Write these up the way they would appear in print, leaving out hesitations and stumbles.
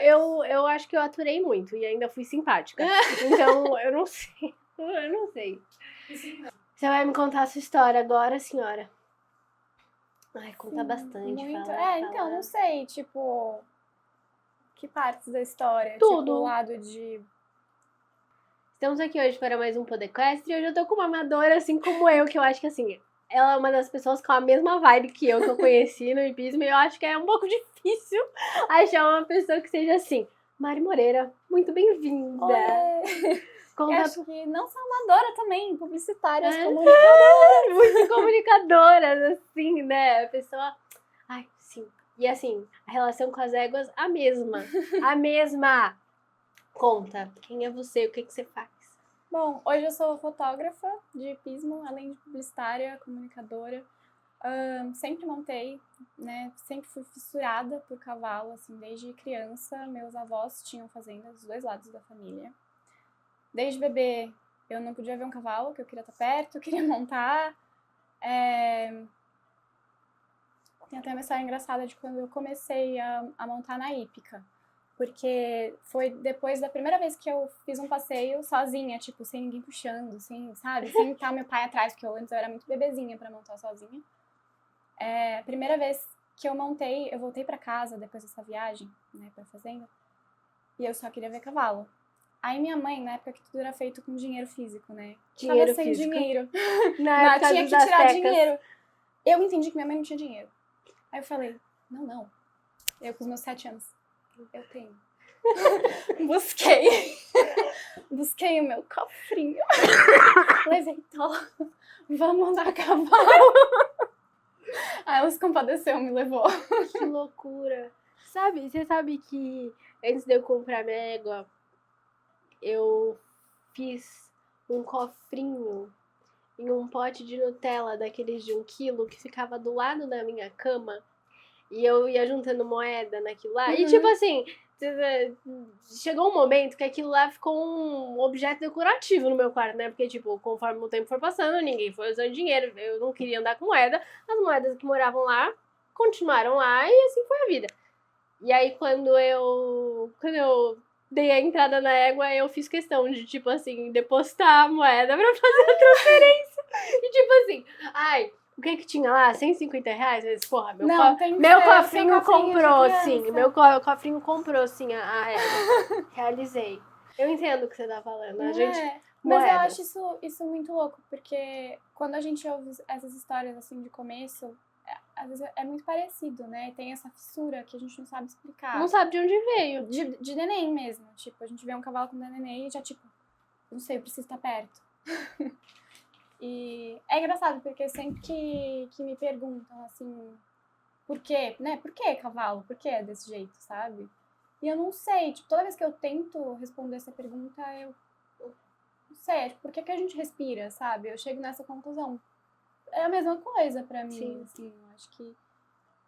eu acho que eu aturei muito e ainda fui simpática. Então, eu não sei. Eu não sei. Você vai me contar a sua história agora, senhora? Ai, conta bastante. Muito. Fala. Então, não sei, tipo, que partes da história? Tudo. Tipo, o lado de... Estamos aqui hoje para mais um podcast e hoje eu tô com uma amadora, assim como eu, que eu acho que, assim, ela é uma das pessoas com a mesma vibe que eu conheci no hipismo e eu acho que é um pouco difícil achar uma pessoa que seja assim. Mari Moreira, muito bem-vinda. Eu acho que não só amadora também, publicitárias, comunicadoras. Muito comunicadoras, assim, né? A pessoa... Ai, sim. E assim, a relação com as éguas, a mesma. A mesma. Conta, quem é você? O que você faz? Bom, hoje eu sou fotógrafa de hipismo, além de publicitária, comunicadora. Sempre montei, né? Sempre fui fissurada por cavalo, assim, desde criança. Meus avós tinham fazenda dos dois lados da família. Desde bebê, eu não podia ver um cavalo, que eu queria estar perto, eu queria montar. Tem até uma história engraçada de quando eu comecei a montar na hípica. Porque foi depois da primeira vez que eu fiz um passeio sozinha, tipo, sem ninguém puxando, sem, sabe? Sem estar meu pai atrás, porque antes eu era muito bebezinha pra montar sozinha. A primeira vez que eu montei, eu voltei pra casa depois dessa viagem, né, pra fazenda, e eu só queria ver cavalo. Aí minha mãe, na época que tudo era feito com dinheiro físico, né? Dinheiro tava sem físico. dinheiro. Na época tinha que das tirar tecas. dinheiro. Eu entendi que minha mãe não tinha dinheiro. Aí eu falei, não. Eu com os meus 7 anos. Eu tenho. Busquei o meu cofrinho. Levei vamos dar cavalo. Aí ela se compadeceu, me levou. Que loucura. Você sabe que antes de eu comprar minha égua, eu fiz um cofrinho em um pote de Nutella daqueles de 1 quilo que ficava do lado da minha cama e eu ia juntando moeda naquilo lá. E tipo assim, chegou um momento que aquilo lá ficou um objeto decorativo no meu quarto, né? Porque tipo, conforme o tempo foi passando, ninguém foi usando dinheiro, eu não queria andar com moeda, as moedas que moravam lá continuaram lá e assim foi a vida. E aí quando eu dei a entrada na égua, eu fiz questão de, tipo assim, depositar a moeda pra fazer a transferência. E tipo assim, o que tinha lá? R$150? Mas, porra, meu cofrinho comprou, sim. Meu cofrinho comprou, sim, a égua. Realizei. Eu entendo o que você tá falando. A gente... Mas eu acho isso muito louco, porque quando a gente ouve essas histórias, assim, de começo... Às vezes é muito parecido, né? Tem essa fissura que a gente não sabe explicar. Não sabe de onde veio. De neném mesmo. Tipo, a gente vê um cavalo com neném e já, tipo, não sei, eu preciso estar perto. E é engraçado, porque sempre que me perguntam, assim, por quê, né? Por que cavalo? Por que é desse jeito, sabe? E eu não sei, tipo, toda vez que eu tento responder essa pergunta, eu não sei, tipo, por que a gente respira, sabe? Eu chego nessa conclusão. É a mesma coisa pra mim, sim. Assim, eu acho que,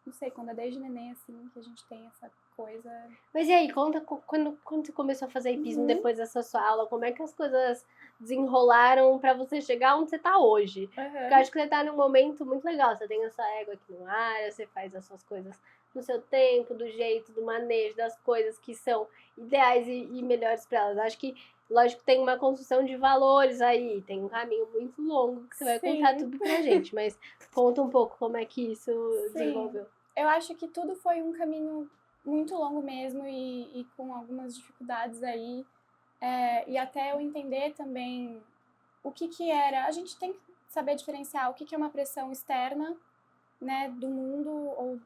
não sei, quando é desde neném, assim, que a gente tem essa coisa... Mas e aí, conta quando você começou a fazer hipismo depois dessa sua aula, como é que as coisas desenrolaram pra você chegar onde você tá hoje? Porque eu acho que você tá num momento muito legal, você tem a sua égua aqui no ar, você faz as suas coisas no seu tempo, do jeito, do manejo, das coisas que são ideais e melhores pra elas. Acho que lógico que tem uma construção de valores aí, tem um caminho muito longo que você vai contar tudo pra gente, mas conta um pouco como é que isso desenvolveu. Eu acho que tudo foi um caminho muito longo mesmo e com algumas dificuldades aí, e até eu entender também o que era. A gente tem que saber diferenciar o que é uma pressão externa, né, do mundo, ou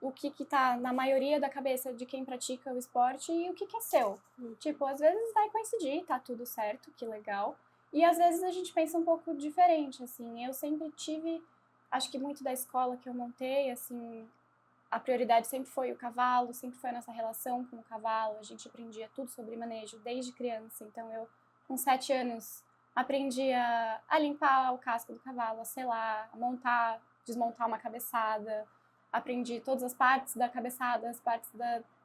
o que tá na maioria da cabeça de quem pratica o esporte e o que é seu. Tipo, às vezes vai coincidir, tá tudo certo, que legal. E às vezes a gente pensa um pouco diferente, assim. Eu sempre tive, acho que muito da escola que eu montei, assim, a prioridade sempre foi o cavalo, sempre foi a nossa relação com o cavalo. A gente aprendia tudo sobre manejo desde criança. Então eu, com 7 anos, aprendi a limpar o casco do cavalo, a selar, a montar, desmontar uma cabeçada. Aprendi todas as partes da cabeçada, as partes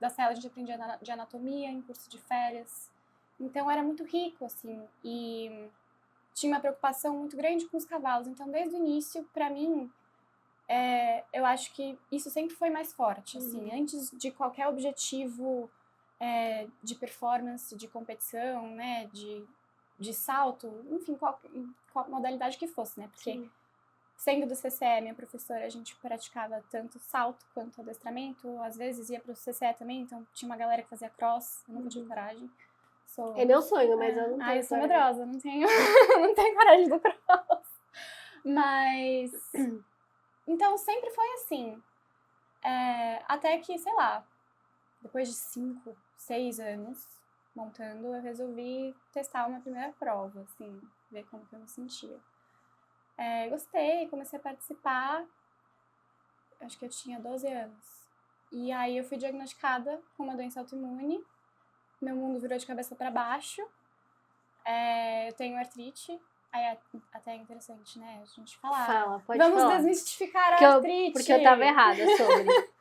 da sela, a gente aprendia de anatomia em curso de férias. Então era muito rico, assim, e tinha uma preocupação muito grande com os cavalos. Então, desde o início, pra mim, eu acho que isso sempre foi mais forte, assim. Antes de qualquer objetivo de performance, de competição, né, de salto, enfim, qual modalidade que fosse, né, porque Sim. sendo do CCE, minha professora, a gente praticava tanto salto quanto adestramento, às vezes ia pro CCE também, então tinha uma galera que fazia cross, eu nunca tive coragem. É meu sonho, mas eu não tenho eu sou coragem. medrosa, não tenho, não tenho coragem do cross. Mas, então sempre foi assim, até que, sei lá, depois de 5, 6 anos montando, eu resolvi testar uma primeira prova, assim, ver como que eu me sentia. Gostei, comecei a participar, acho que eu tinha 12 anos. E aí eu fui diagnosticada com uma doença autoimune, meu mundo virou de cabeça para baixo, eu tenho artrite, aí é até interessante, né, a gente falar. Fala, pode Vamos falar. desmistificar a artrite. Porque eu tava errada sobre.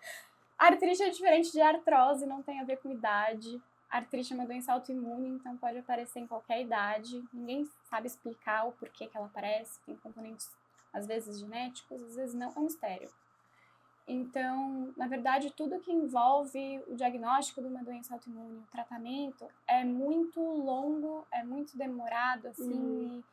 Artrite é diferente de artrose, não tem a ver com idade. Artrite é uma doença autoimune, então pode aparecer em qualquer idade. Ninguém sabe explicar o porquê que ela aparece. Tem componentes, às vezes, genéticos, às vezes não. É um mistério. Então, na verdade, tudo que envolve o diagnóstico de uma doença autoimune, o tratamento, é muito longo, é muito demorado, assim.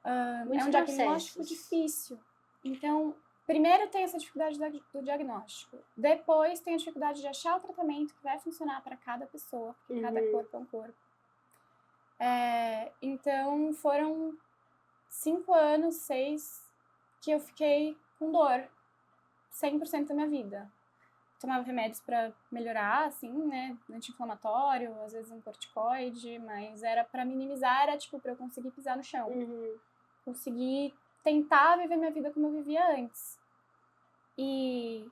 É um diagnóstico difícil. Então, primeiro tem essa dificuldade do diagnóstico. Depois tem a dificuldade de achar o tratamento que vai funcionar para cada pessoa, porque cada corpo é um corpo. Então, foram 5 anos, 6, que eu fiquei com dor 100% da minha vida. Tomava remédios para melhorar, assim, né, anti-inflamatório, às vezes um corticoide, mas era para minimizar, era tipo para eu conseguir pisar no chão. Conseguir tentar viver minha vida como eu vivia antes. E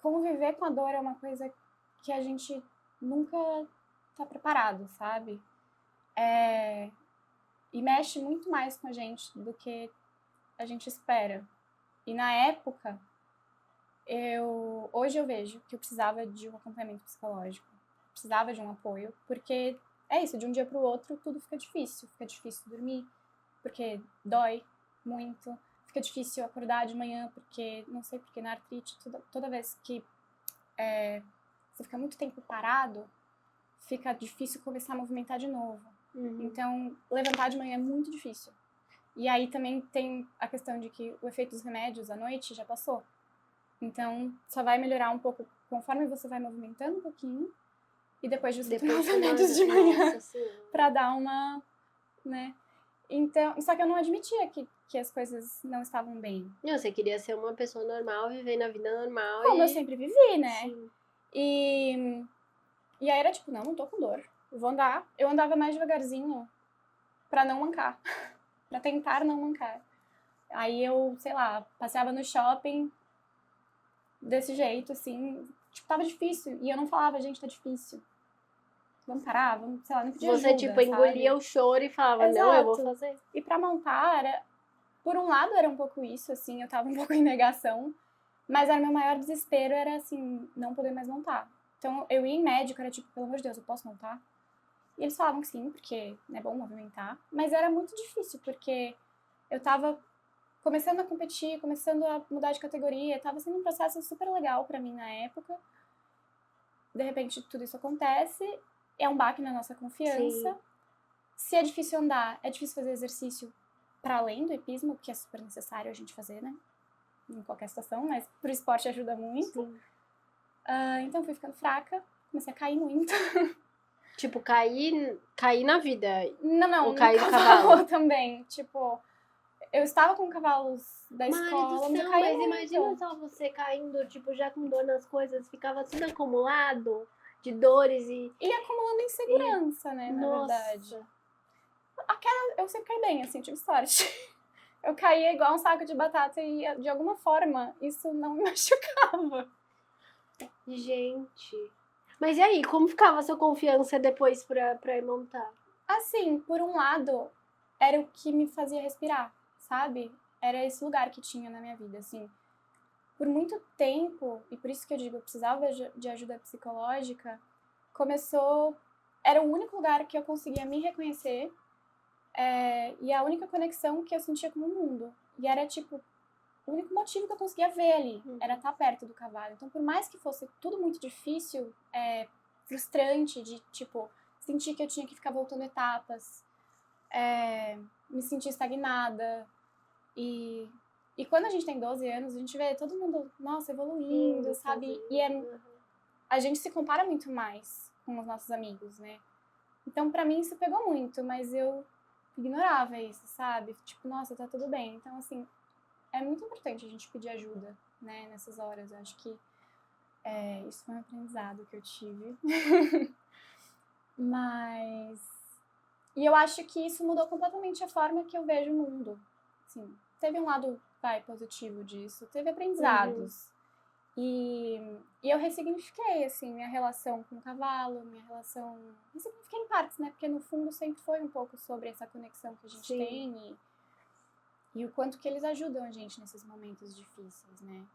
conviver com a dor é uma coisa que a gente nunca tá preparado, sabe? E mexe muito mais com a gente do que a gente espera. E na época, hoje eu vejo que eu precisava de um acompanhamento psicológico. Precisava de um apoio, porque é isso, de um dia pro outro tudo fica difícil. Fica difícil dormir, porque dói muito. Fica difícil acordar de manhã, porque, não sei porque, na artrite, toda vez que você fica muito tempo parado, fica difícil começar a movimentar de novo. Então, levantar de manhã é muito difícil. E aí também tem a questão de que o efeito dos remédios à noite já passou. Então, só vai melhorar um pouco conforme você vai movimentando um pouquinho e depois de você tomar os remédios de manhã pra dar uma, né? Então, só que eu não admitia que as coisas não estavam bem. Não, você queria ser uma pessoa normal, vivendo a vida normal. Como eu sempre vivi, né? Sim. E aí era tipo, não tô com dor. Eu vou andar. Eu andava mais devagarzinho pra não mancar. Pra tentar não mancar. Aí eu, sei lá, passeava no shopping desse jeito, assim. Tipo, tava difícil. E eu não falava, gente, tá difícil. Vamos parar, vamos, sei lá, não pedia ajuda, Você, tipo, engolia sabe? o choro e falava, Exato. não, eu vou fazer. E pra montar, por um lado era um pouco isso, assim, eu tava um pouco em negação. Mas era meu maior desespero, era assim, não poder mais montar. Então, eu ia em médico, era tipo, pelo amor de Deus, eu posso montar? E eles falavam que sim, porque é bom movimentar. Mas era muito difícil, porque eu tava começando a competir, começando a mudar de categoria. Tava sendo um processo super legal pra mim na época. De repente, tudo isso acontece. É um baque na nossa confiança. Sim. Se é difícil andar, é difícil fazer exercício para além do hipismo, que é super necessário a gente fazer, né? Em qualquer situação, mas pro esporte ajuda muito. Então fui ficando fraca, comecei a cair muito. Tipo, cair na vida. Não, ou cair no do cavalo também. Tipo, eu estava com cavalos da escola, mas eu caí mas muito. imagina só você caindo, tipo, já com dor nas coisas, ficava tudo acumulado de dores e acumulando insegurança, né, na verdade. Eu sempre caí bem, assim, tive sorte. Eu caía igual um saco de batata e, de alguma forma, isso não me machucava. Gente. Mas e aí, como ficava a sua confiança depois pra ir montar? Assim, por um lado, era o que me fazia respirar, sabe? Era esse lugar que tinha na minha vida, assim. Por muito tempo, e por isso que eu digo, eu precisava de ajuda psicológica, era o único lugar que eu conseguia me reconhecer, e a única conexão que eu sentia com o mundo. E era, tipo, o único motivo que eu conseguia ver ali, era estar perto do cavalo. Então, por mais que fosse tudo muito difícil, frustrante de, tipo, sentir que eu tinha que ficar voltando etapas, me sentir estagnada. E quando a gente tem 12 anos, a gente vê todo mundo, nossa, evoluindo, sabe? E a gente se compara muito mais com os nossos amigos, né? Então, pra mim, isso pegou muito, mas eu ignorava isso, sabe? Tipo, nossa, tá tudo bem. Então, assim, é muito importante a gente pedir ajuda, né, nessas horas. Eu acho que isso foi um aprendizado que eu tive. Mas... E eu acho que isso mudou completamente a forma que eu vejo o mundo. Assim, teve um lado, positivo disso. Teve aprendizados. E eu ressignifiquei, assim, minha relação com o cavalo, minha relação... Ressignifiquei em partes, né? Porque no fundo sempre foi um pouco sobre essa conexão que a gente tem e o quanto que eles ajudam a gente nesses momentos difíceis, né?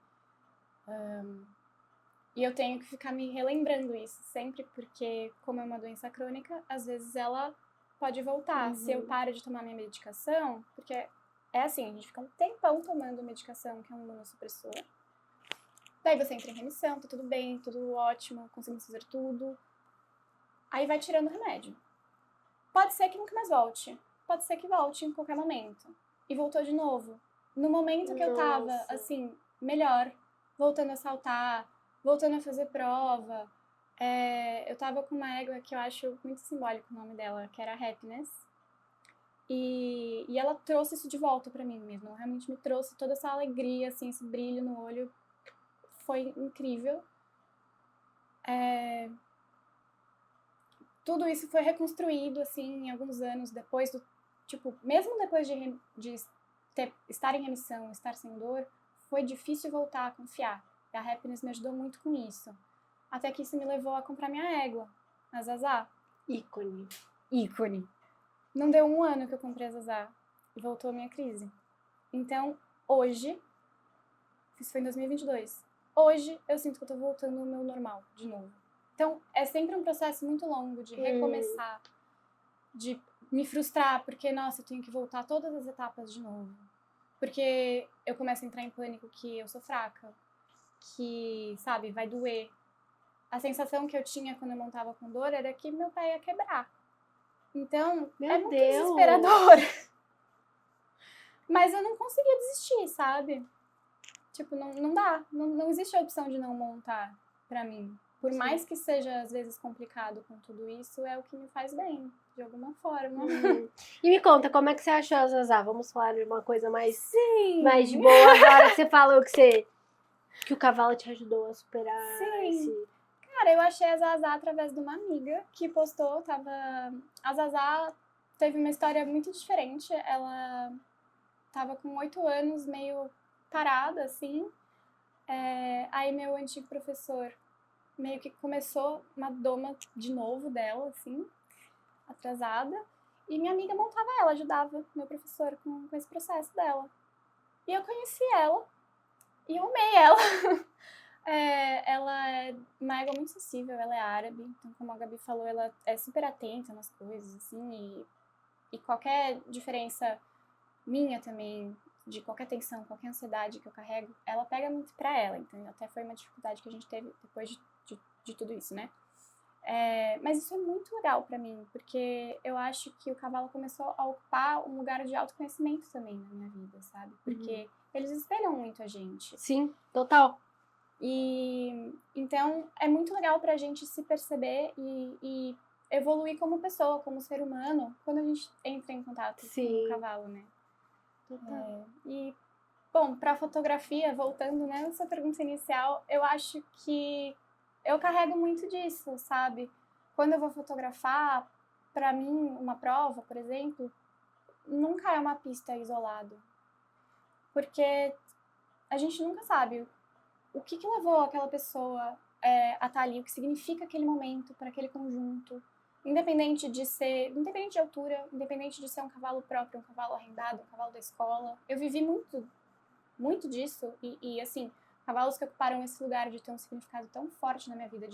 E eu tenho que ficar me relembrando isso sempre, porque como é uma doença crônica, às vezes ela pode voltar. Se eu paro de tomar minha medicação, porque é assim, a gente fica um tempão tomando medicação, que é um imunossupressor. Daí você entra em remissão, tá tudo bem, tudo ótimo, conseguimos fazer tudo. Aí vai tirando o remédio. Pode ser que nunca mais volte. Pode ser que volte em qualquer momento. E voltou de novo. No momento que eu tava, assim, melhor, voltando a saltar, voltando a fazer prova, eu tava com uma égua que eu acho muito simbólico o nome dela, que era Happiness. E ela trouxe isso de volta pra mim mesmo. Ela realmente me trouxe toda essa alegria, assim, esse brilho no olho. Foi incrível. Tudo isso foi reconstruído, assim, em alguns anos depois do... Tipo, mesmo depois de estar em remissão, estar sem dor, foi difícil voltar a confiar. E a Happiness me ajudou muito com isso. Até que isso me levou a comprar minha égua, a Zazá. Ícone. Não deu 1 ano que eu comprei a Zazá e voltou a minha crise. Então, hoje, isso foi em 2022, hoje eu sinto que eu tô voltando ao meu normal, de novo. Então, é sempre um processo muito longo de recomeçar, de me frustrar, porque, nossa, eu tenho que voltar todas as etapas de novo. Porque eu começo a entrar em pânico que eu sou fraca, que, sabe, vai doer. A sensação que eu tinha quando eu montava com dor era que meu pé ia quebrar. Então, muito desesperador. Mas eu não conseguia desistir, sabe? Tipo, não dá. Não existe a opção de não montar pra mim. Por mais que seja, às vezes, complicado com tudo isso, é o que me faz bem, de alguma forma. E me conta, como é que você achou a Zazá? Vamos falar de uma coisa mais de boa agora, que você falou que o cavalo te ajudou a superar. Cara, eu achei a Zazá através de uma amiga que postou, A Zazá teve uma história muito diferente. Ela tava com 8 anos, meio parada, assim. Aí meu antigo professor meio que começou uma doma de novo dela, assim, atrasada. E minha amiga montava ela, ajudava meu professor com esse processo dela. E eu conheci ela e eu amei ela. Ela é uma égua muito sensível, ela é árabe. Então, como a Gabi falou, ela é super atenta nas coisas, assim. E qualquer diferença minha também, de qualquer tensão, qualquer ansiedade que eu carrego, ela pega muito pra ela. Então, até foi uma dificuldade que a gente teve depois de tudo isso, né? Mas isso é muito legal pra mim, porque eu acho que o cavalo começou a ocupar um lugar de autoconhecimento também na minha vida, sabe? Porque eles espelham muito a gente. Sim, total. E então é muito legal pra gente se perceber e evoluir como pessoa, como ser humano, quando a gente entra em contato com o cavalo, né? E, bom, pra fotografia, voltando, né, nessa pergunta inicial, eu acho que eu carrego muito disso, sabe? Quando eu vou fotografar, pra mim, uma prova, por exemplo, nunca é uma pista isolada. Porque a gente nunca sabe o que levou aquela pessoa a estar ali, o que significa aquele momento para aquele conjunto. Independente de altura, independente de ser um cavalo próprio, um cavalo arrendado, um cavalo da escola. Eu vivi muito disso e assim, cavalos que ocuparam esse lugar de ter um significado tão forte na minha vida,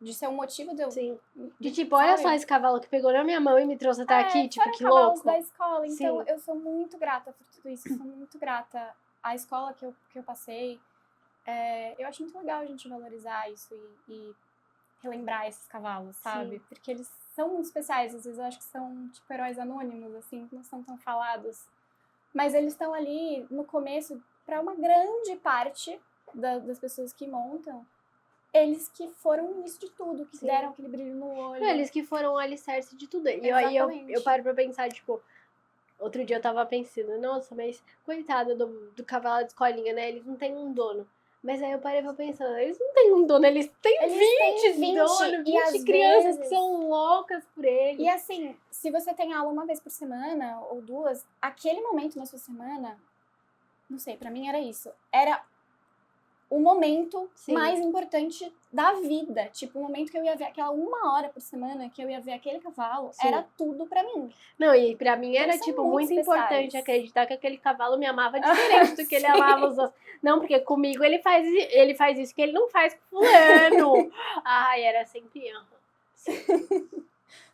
de ser um motivo de eu... Sim. De tipo, olha só esse cavalo que pegou na minha mão e me trouxe até aqui, tipo, que cavalos louco. Da escola, então eu sou muito grata por tudo isso, sou muito grata à escola que eu passei. Eu acho muito legal a gente valorizar isso e relembrar esses cavalos, sabe? Sim. Porque eles são muito especiais, às vezes eu acho que são tipo heróis anônimos, assim, que não são tão falados. Mas eles estão ali no começo, para uma grande parte das pessoas que montam, eles que foram o início de tudo, que Sim. deram aquele brilho no olho. Eles que foram o alicerce de tudo. E aí eu paro pra pensar, tipo, outro dia eu tava pensando, nossa, mas coitada do cavalo de escolinha, né? Eles não têm um dono. Mas aí eu parei pra pensar, eles não têm um dono, eles têm 20 donos, 20 crianças que são loucas por ele. E assim, se você tem aula uma vez por semana, ou duas, aquele momento na sua semana, não sei, pra mim era isso. Era o momento mais importante da vida. Tipo, o momento que eu ia ver aquela 1 hora por semana, que eu ia ver aquele cavalo, era tudo pra mim. Não, e pra mim era, tipo, muito importante acreditar que aquele cavalo me amava diferente do que ele amava os outros. Não, porque comigo ele faz isso que ele não faz com fulano. Ai, era sempre...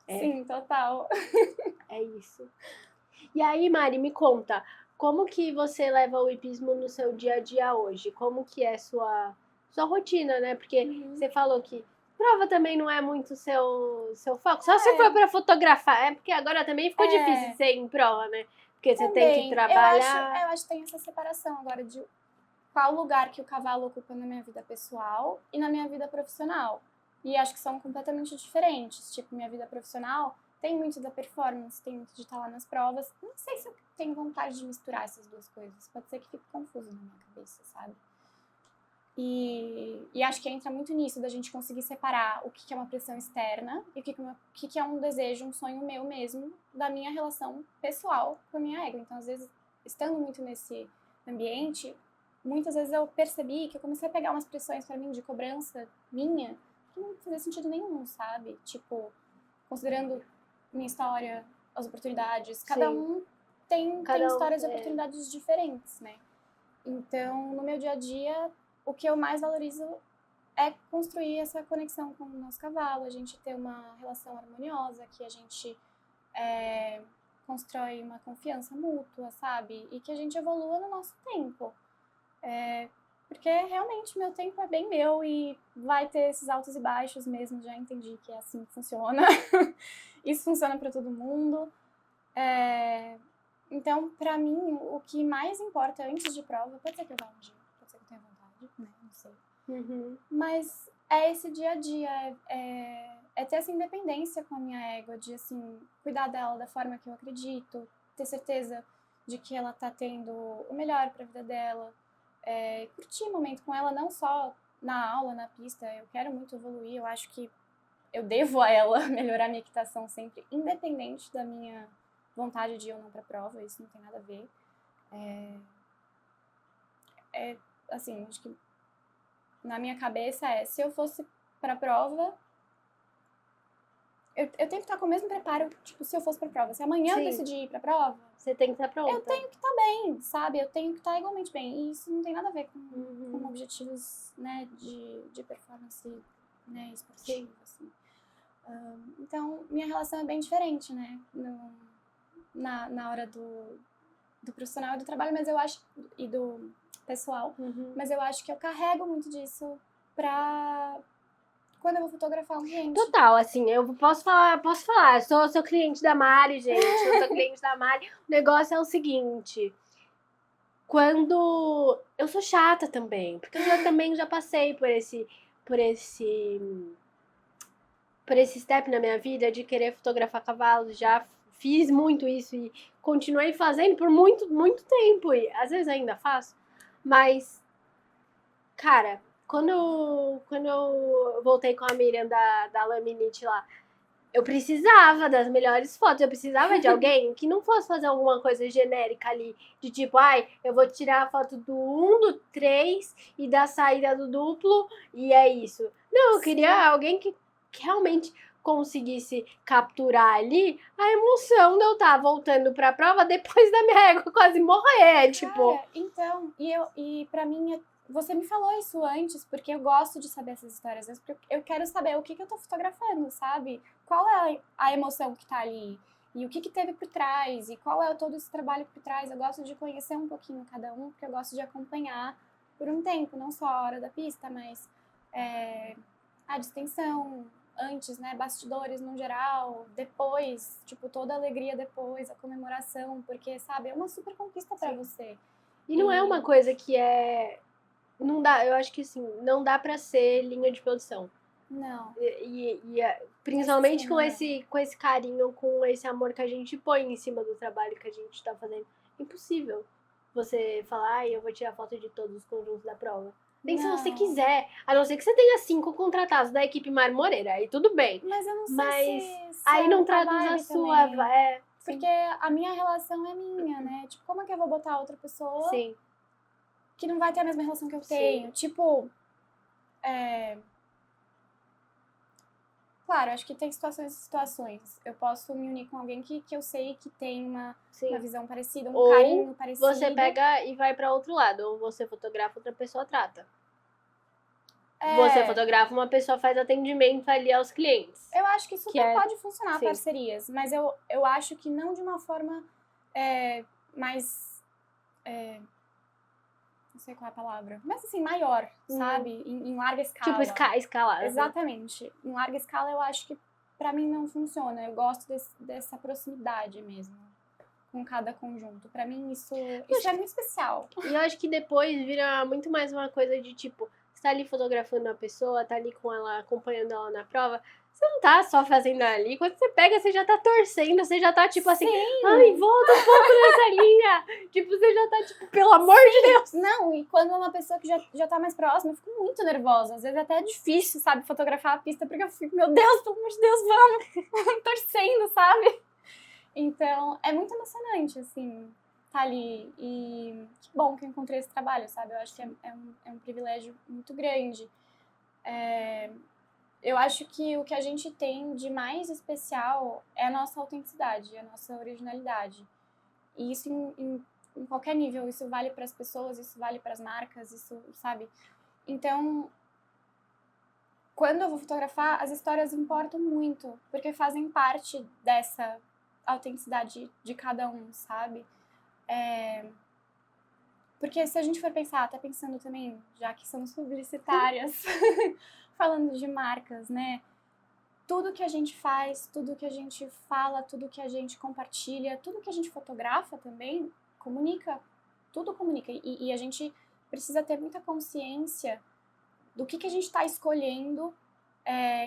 Sim, total. É isso. E aí, Mari, me conta, como que você leva o hipismo no seu dia a dia hoje? Como que é sua rotina, né? Porque você falou que prova também não é muito seu foco. Só se for pra fotografar. É porque agora também ficou difícil ser em prova, né? Porque você tem que trabalhar... Eu acho que tem essa separação agora de qual lugar que o cavalo ocupa na minha vida pessoal e na minha vida profissional. E acho que são completamente diferentes. Tipo, minha vida profissional tem muito da performance, tem muito de estar lá nas provas. Não sei se eu tenho vontade de misturar essas duas coisas. Pode ser que fique confuso na minha cabeça, sabe? E acho que entra muito nisso, da gente conseguir separar o que é uma pressão externa e o que é um desejo, um sonho meu mesmo, da minha relação pessoal com a minha ego. Então, às vezes, estando muito nesse ambiente, muitas vezes eu percebi que eu comecei a pegar umas pressões pra mim de cobrança minha que não fazia sentido nenhum, sabe? Tipo, considerando minha história, as oportunidades, cada um tem histórias e oportunidades diferentes, né? Então, no meu dia a dia, o que eu mais valorizo é construir essa conexão com o nosso cavalo, a gente ter uma relação harmoniosa, que a gente constrói uma confiança mútua, sabe? E que a gente evolua no nosso tempo. Porque realmente meu tempo é bem meu e vai ter esses altos e baixos mesmo, já entendi que é assim que funciona. Isso funciona para todo mundo. Então, pra mim, o que mais importa antes de prova, pode ser que eu vá um dia, pode ser que eu tenha vontade, né? Não sei. Mas é esse dia a dia, é ter essa independência com a minha égua, de, assim, cuidar dela da forma que eu acredito, ter certeza de que ela tá tendo o melhor pra vida dela, curtir o momento com ela, não só na aula, na pista. Eu quero muito evoluir, eu acho que eu devo a ela melhorar minha equitação sempre, independente da minha vontade de ir ou não pra prova, isso não tem nada a ver. Assim, acho que na minha cabeça se eu fosse pra prova, eu tenho que estar com o mesmo preparo, tipo, se eu fosse pra prova. Se amanhã eu decidir ir pra prova, você tem que estar pronta. Eu tenho que estar bem, sabe? Eu tenho que estar igualmente bem. E isso não tem nada a ver com objetivos, né, de performance, né, esportiva, assim. Então, minha relação é bem diferente, né? Na hora do profissional e do trabalho, mas eu acho, e do pessoal, mas eu acho que eu carrego muito disso pra quando eu vou fotografar um cliente. Total, assim, eu posso falar, eu sou cliente da Mari, gente, eu sou cliente da Mari. O negócio é o seguinte, quando eu sou chata também, porque eu também já passei por esse step na minha vida de querer fotografar cavalos, já fiz muito isso e continuei fazendo por muito, muito tempo e às vezes ainda faço, mas, cara, quando eu voltei com a Miriam da Laminite lá, eu precisava das melhores fotos, eu precisava de alguém que não fosse fazer alguma coisa genérica ali, de tipo, eu vou tirar a foto do 1, do 3 e da saída do duplo e é isso. Não, eu queria alguém que realmente conseguisse capturar ali a emoção de eu estar voltando pra prova depois da minha égua quase morrer, tipo... Cara, então, e pra mim, você me falou isso antes, porque eu gosto de saber essas histórias, porque eu quero saber o que eu tô fotografando, sabe? Qual é a emoção que tá ali, e o que teve por trás, e qual é todo esse trabalho por trás. Eu gosto de conhecer um pouquinho cada um, porque eu gosto de acompanhar por um tempo, não só a hora da pista, mas a distensão, antes, né, bastidores no geral, depois, tipo, toda a alegria depois, a comemoração, porque, sabe, é uma super conquista pra você. E não é uma coisa que é... Não dá, eu acho que assim, não dá pra ser linha de produção. Não. Principalmente com Sim, esse carinho, com esse amor que a gente põe em cima do trabalho que a gente tá fazendo. Impossível você falar, eu vou tirar foto de todos os conjuntos da prova. Nem se você quiser. A não ser que você tenha 5 contratados da equipe Mário Moreira. Aí tudo bem. Mas eu não sei Mas se aí é não outra traduz a vibe sua... também. Porque a minha relação é minha, né? Tipo, como é que eu vou botar outra pessoa Sim. que não vai ter a mesma relação que eu tenho? Tipo, claro, acho que tem situações e situações. Eu posso me unir com alguém que eu sei que tem uma visão parecida, um carinho parecido. Você pega e vai pra outro lado. Ou você fotografa, outra pessoa trata. Você fotografa, uma pessoa faz atendimento ali aos clientes. Eu acho que super pode funcionar parcerias, mas eu acho que não de uma forma mais... não sei qual é a palavra, mas assim, maior, sabe? Em larga escala. Tipo escala. Exatamente. Em larga escala eu acho que pra mim não funciona. Eu gosto dessa proximidade mesmo com cada conjunto. Pra mim isso é muito especial. E eu acho que depois vira muito mais uma coisa de tipo, você tá ali fotografando a pessoa, tá ali com ela, acompanhando ela na prova. Você não tá só fazendo ali. Quando você pega, você já tá torcendo, você já tá tipo assim, ai, volta um pouco nessa linha. Tipo, você já tá tipo, pelo amor de Deus. Não, e quando é uma pessoa que já tá mais próxima, eu fico muito nervosa. Às vezes até é difícil, sabe, fotografar a pista, porque eu fico, meu Deus, pelo amor de Deus, vamos, torcendo, sabe? Então, é muito emocionante, assim, tá ali. E que bom que eu encontrei esse trabalho, sabe? Eu acho que é um privilégio muito grande. Eu acho que o que a gente tem de mais especial é a nossa autenticidade, a nossa originalidade. E isso em qualquer nível, isso vale para as pessoas, isso vale para as marcas, isso, sabe? Então, quando eu vou fotografar, as histórias importam muito, porque fazem parte dessa autenticidade de cada um, sabe? Porque se a gente for pensar, até pensando também, já que somos publicitárias, falando de marcas, né? Tudo que a gente faz, tudo que a gente fala, tudo que a gente compartilha, tudo que a gente fotografa também, comunica. Tudo comunica. E a gente precisa ter muita consciência do que a gente está escolhendo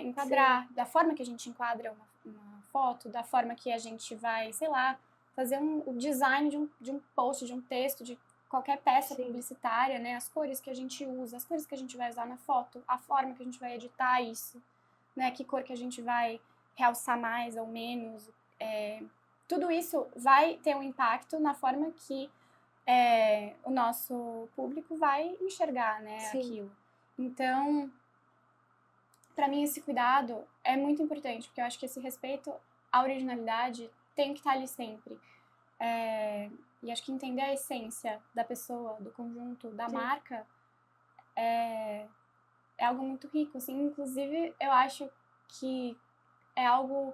enquadrar, da forma que a gente enquadra uma foto, da forma que a gente vai, sei lá, fazer o design de um post, de um texto, de qualquer peça publicitária, né? As cores que a gente usa, as cores que a gente vai usar na foto, a forma que a gente vai editar isso, né? Que cor que a gente vai realçar mais ou menos. Tudo isso vai ter um impacto na forma que o nosso público vai enxergar, né? Aquilo. Então, para mim, esse cuidado é muito importante, porque eu acho que esse respeito à originalidade tem que estar ali sempre. E acho que entender a essência da pessoa, do conjunto, da marca, é algo muito rico, assim. Inclusive, eu acho que é algo...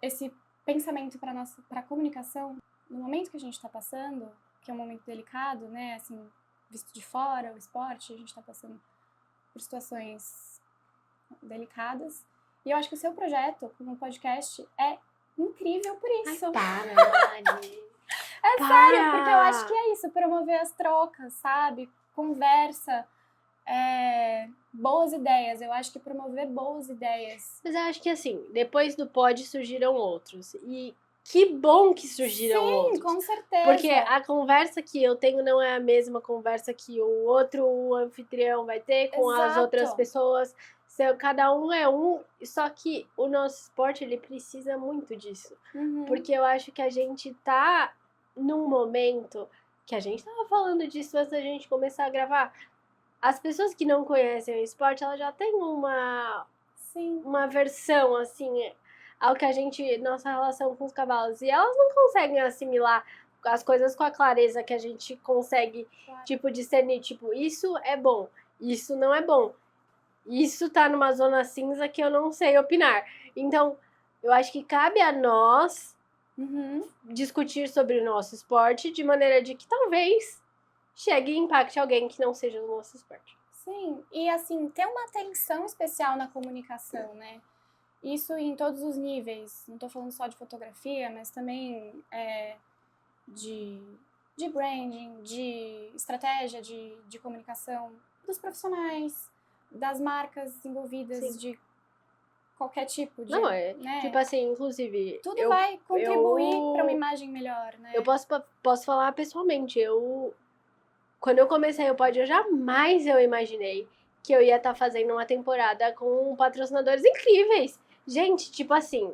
Esse pensamento para a comunicação, no momento que a gente está passando, que é um momento delicado, né? Assim, visto de fora, o esporte, a gente está passando por situações delicadas. E eu acho que o seu projeto, como podcast, é incrível por isso. Ai, para, sério, porque eu acho que é isso, promover as trocas, sabe? Conversa, boas ideias. Eu acho que promover boas ideias. Mas eu acho que assim, depois do pod surgiram outros. E que bom que surgiram outros. Sim, com certeza. Porque a conversa que eu tenho não é a mesma conversa que o outro anfitrião vai ter com as outras pessoas. Cada um é um, só que o nosso esporte, ele precisa muito disso. Porque eu acho que a gente tá num momento que a gente tava falando disso antes da gente começar a gravar. As pessoas que não conhecem o esporte, elas já têm uma versão, assim, ao que a gente, nossa relação com os cavalos. E elas não conseguem assimilar as coisas com a clareza que a gente consegue, tipo, discernir. Tipo, isso é bom, isso não é bom. Isso tá numa zona cinza que eu não sei opinar. Então, eu acho que cabe a nós discutir sobre o nosso esporte de maneira de que talvez chegue e impacte alguém que não seja do nosso esporte. Sim, e assim, ter uma atenção especial na comunicação, né? Isso em todos os níveis. Não tô falando só de fotografia, mas também de, de branding, de estratégia de comunicação dos profissionais, das marcas envolvidas, Sim. de qualquer tipo de, Não, né? tipo assim, inclusive, Tudo vai contribuir para uma imagem melhor, né? eu posso falar pessoalmente, quando eu comecei o pod, jamais eu imaginei que eu ia estar fazendo uma temporada com patrocinadores incríveis. Gente, tipo assim,